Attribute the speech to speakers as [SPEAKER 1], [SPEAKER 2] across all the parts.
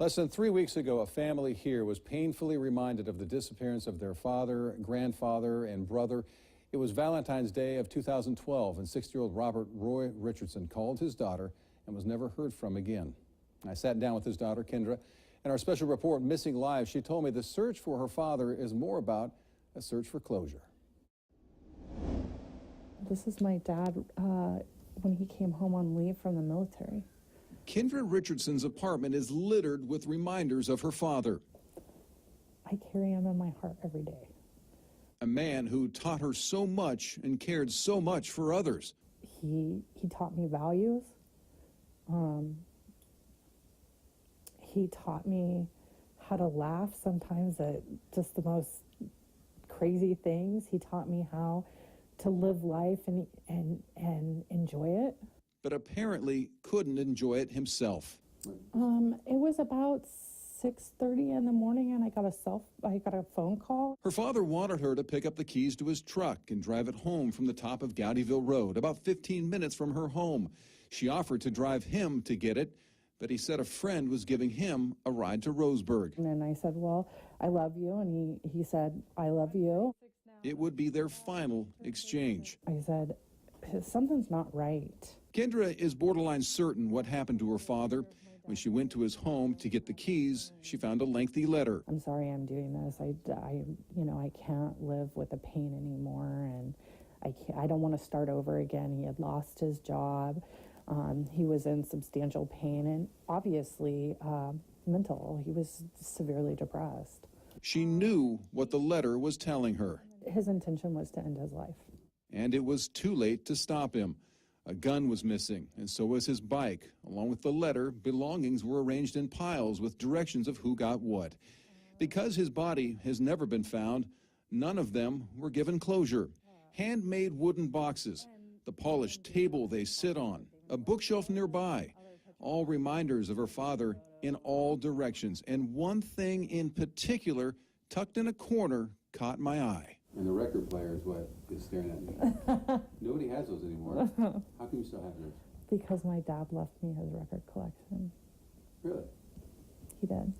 [SPEAKER 1] Less than 3 weeks ago, a family here was painfully reminded of the disappearance of their father, grandfather, and brother. It was Valentine's Day of 2012, and 60-year-old Robert Roy Richardson called his daughter and was never heard from again. I sat down with his daughter, Kendra, and our special report, Missing Lives. She told me the search for her father is more about a search for closure.
[SPEAKER 2] This is my dad when he came home on leave from the military.
[SPEAKER 3] Kendra Richardson's apartment is littered with reminders of her father.
[SPEAKER 2] I carry him in my heart every day.
[SPEAKER 3] A man who taught her so much and cared so much for others.
[SPEAKER 2] He taught me values. He taught me how to laugh sometimes at just the most crazy things. He taught me how to live life and enjoy it.
[SPEAKER 3] But apparently couldn't enjoy it himself.
[SPEAKER 2] It was about 6:30 in the morning, and I got a phone call.
[SPEAKER 3] Her father wanted her to pick up the keys to his truck and drive it home from the top of Gowdyville Road, about 15 minutes from her home. She offered to drive him to get it, but he said a friend was giving him a ride to Roseburg.
[SPEAKER 2] And then I said, well, I love you, and he said, I love you.
[SPEAKER 3] It would be their final exchange.
[SPEAKER 2] I said, something's not right.
[SPEAKER 3] Kendra is borderline certain what happened to her father. When she went to his home to get the keys, she found a lengthy letter.
[SPEAKER 2] I'm sorry I'm doing this. I can't live with the pain anymore, and I don't want to start over again. He had lost his job. He was in substantial pain and obviously mental. He was severely depressed.
[SPEAKER 3] She knew what the letter was telling her.
[SPEAKER 2] His intention was to end his life.
[SPEAKER 3] And it was too late to stop him. A gun was missing, and so was his bike. Along with the letter, belongings were arranged in piles with directions of who got what. Because his body has never been found, none of them were given closure. Handmade wooden boxes, the polished table they sit on, a bookshelf nearby, all reminders of her father in all directions. And one thing in particular, tucked in a corner, caught my eye.
[SPEAKER 1] And the record player is what is staring at me. Nobody has those anymore. How come you still have yours?
[SPEAKER 2] Because my dad left me his record collection.
[SPEAKER 1] Really?
[SPEAKER 2] He did.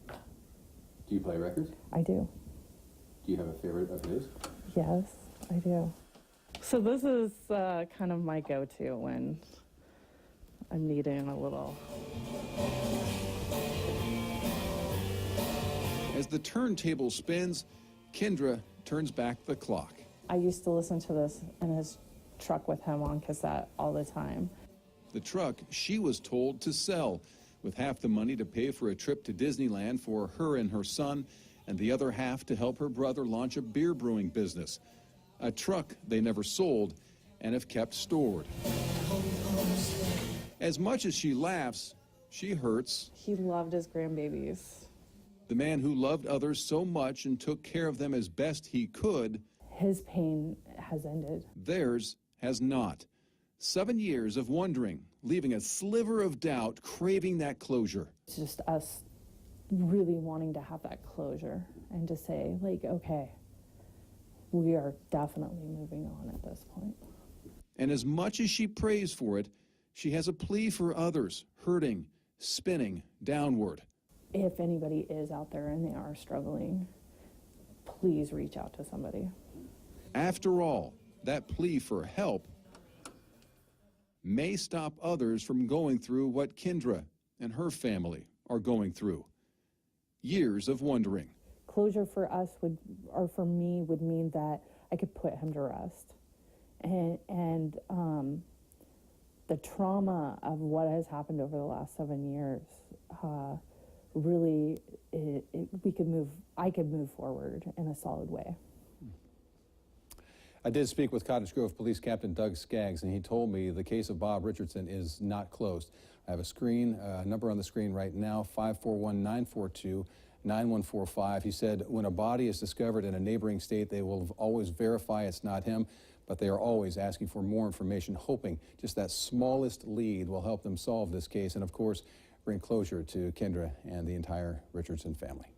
[SPEAKER 1] Do you play records?
[SPEAKER 2] I do.
[SPEAKER 1] Do you have a favorite of his?
[SPEAKER 2] Yes, I do. So this is kind of my go-to when I'm needing a little.
[SPEAKER 3] As the turntable spins, Kendra turns back the clock.
[SPEAKER 2] I used to listen to this in his truck with him on cassette all the time.
[SPEAKER 3] The truck she was told to sell, with half the money to pay for a trip to Disneyland for her and her son, and the other half to help her brother launch a beer brewing business. A truck they never sold and have kept stored. As much as she laughs, she hurts.
[SPEAKER 2] He loved his grandbabies.
[SPEAKER 3] The man who loved others so much and took care of them as best he could,
[SPEAKER 2] his pain has ended.
[SPEAKER 3] Theirs has not. 7 years of wondering, leaving a sliver of doubt, craving that closure.
[SPEAKER 2] It's just us really wanting to have that closure and to say, like, okay, we are definitely moving on at this point.
[SPEAKER 3] And as much as she prays for it, she has a plea for others, hurting, spinning downward.
[SPEAKER 2] If anybody is out there and they are struggling, please reach out to somebody.
[SPEAKER 3] After all, that plea for help may stop others from going through what Kendra and her family are going through. Years of wondering.
[SPEAKER 2] Closure for us for me would mean that I could put him to rest. And the trauma of what has happened over the last 7 years, really, I could move forward in a solid way.
[SPEAKER 1] I did speak with Cottage Grove Police Captain Doug Skaggs, and he told me the case of Bob Richardson is not closed. I have a number on the screen right now, 541-942-9145. He said when a body is discovered in a neighboring state, they will always verify it's not him, but they are always asking for more information, hoping just that smallest lead will help them solve this case and, of course, bring closure to Kendra and the entire Richardson family.